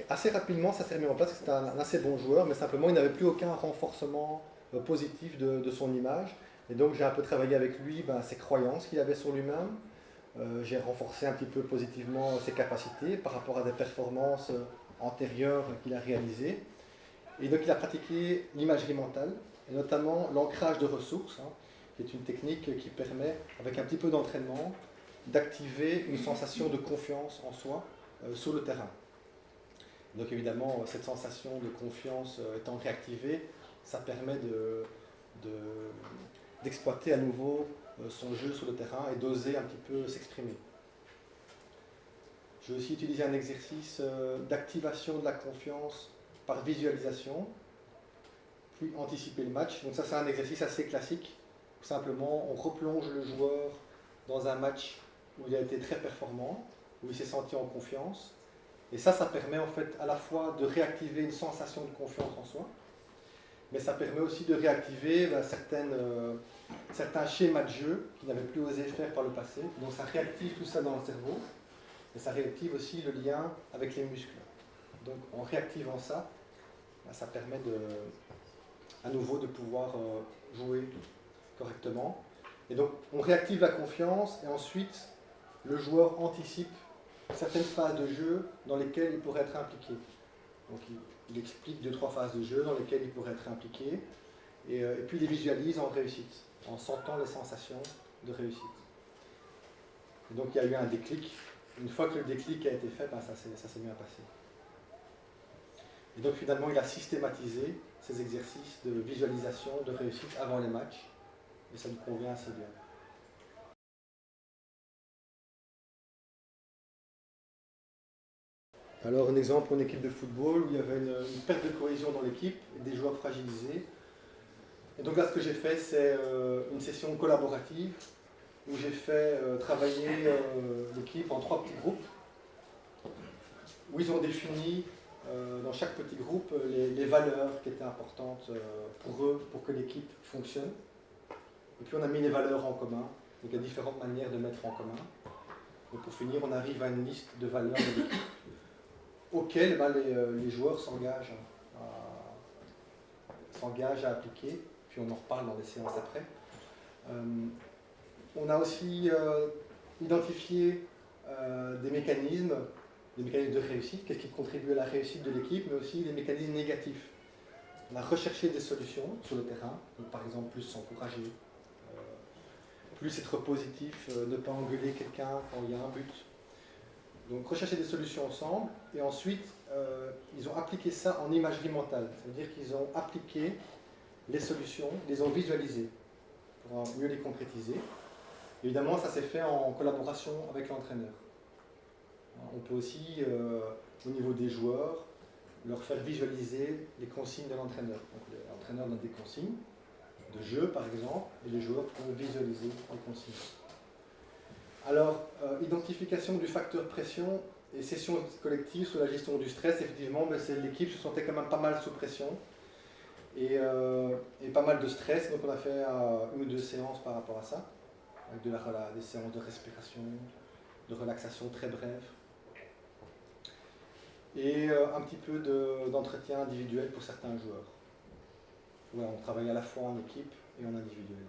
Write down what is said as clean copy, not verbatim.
Et assez rapidement, ça s'est remis en place, c'était un assez bon joueur, mais simplement il n'avait plus aucun renforcement positif de son image. Et donc j'ai un peu travaillé avec lui ses croyances qu'il avait sur lui-même. J'ai renforcé un petit peu positivement ses capacités par rapport à des performances antérieures qu'il a réalisées. Et donc il a pratiqué l'imagerie mentale, et notamment l'ancrage de ressources, qui est une technique qui permet, avec un petit peu d'entraînement, d'activer une sensation de confiance en soi sur le terrain. Donc évidemment, cette sensation de confiance étant réactivée, ça permet d'exploiter à nouveau son jeu sur le terrain et d'oser un petit peu s'exprimer. J'ai aussi utilisé un exercice d'activation de la confiance par visualisation, puis anticiper le match. Donc ça, c'est un exercice assez classique, où simplement on replonge le joueur dans un match où il a été très performant, où il s'est senti en confiance. Et ça permet en fait à la fois de réactiver une sensation de confiance en soi, mais ça permet aussi de réactiver certains schémas de jeu qu'il n'avait plus osé faire par le passé. Donc ça réactive tout ça dans le cerveau, et ça réactive aussi le lien avec les muscles. Donc en réactivant ça, ça permet à nouveau de pouvoir jouer correctement. Et donc on réactive la confiance, et ensuite le joueur anticipe certaines phases de jeu dans lesquelles il pourrait être impliqué. Donc il explique 2-3 phases de jeu dans lesquelles il pourrait être impliqué, et puis il les visualise en réussite, en sentant les sensations de réussite. Et donc il y a eu un déclic. Une fois que le déclic a été fait, ça s'est bien passé. Et donc finalement il a systématisé ces exercices de visualisation de réussite avant les matchs, et ça lui convient assez bien. Alors un exemple en équipe de football où il y avait une perte de cohésion dans l'équipe et des joueurs fragilisés. Et donc là ce que j'ai fait, c'est une session collaborative où j'ai fait travailler l'équipe en 3 petits groupes, où ils ont défini dans chaque petit groupe les valeurs qui étaient importantes pour eux, pour que l'équipe fonctionne. Et puis on a mis les valeurs en commun. Donc il y a différentes manières de mettre en commun. Et pour finir, on arrive à une liste de valeurs de l'équipe auxquelles les joueurs s'engagent à appliquer, puis on en reparle dans les séances après. On a aussi identifié des mécanismes de réussite, qu'est-ce qui contribue à la réussite de l'équipe, mais aussi des mécanismes négatifs. On a recherché des solutions sur le terrain, donc par exemple plus s'encourager, plus être positif, ne pas engueuler quelqu'un quand il y a un but. Donc rechercher des solutions ensemble, et ensuite ils ont appliqué ça en imagerie mentale. C'est-à-dire qu'ils ont appliqué les solutions, les ont visualisées pour mieux les concrétiser. Évidemment, ça s'est fait en collaboration avec l'entraîneur. On peut aussi, au niveau des joueurs, leur faire visualiser les consignes de l'entraîneur. Donc l'entraîneur donne des consignes de jeu, par exemple, et les joueurs peuvent visualiser les consignes. Alors, identification du facteur pression et session collective sur la gestion du stress, effectivement, l'équipe se sentait quand même pas mal sous pression et pas mal de stress, donc on a fait 1 ou 2 séances par rapport à ça, avec des séances de respiration, de relaxation très brèves, et un petit peu d'entretien individuel pour certains joueurs. Ouais, on travaille à la fois en équipe et en individuel.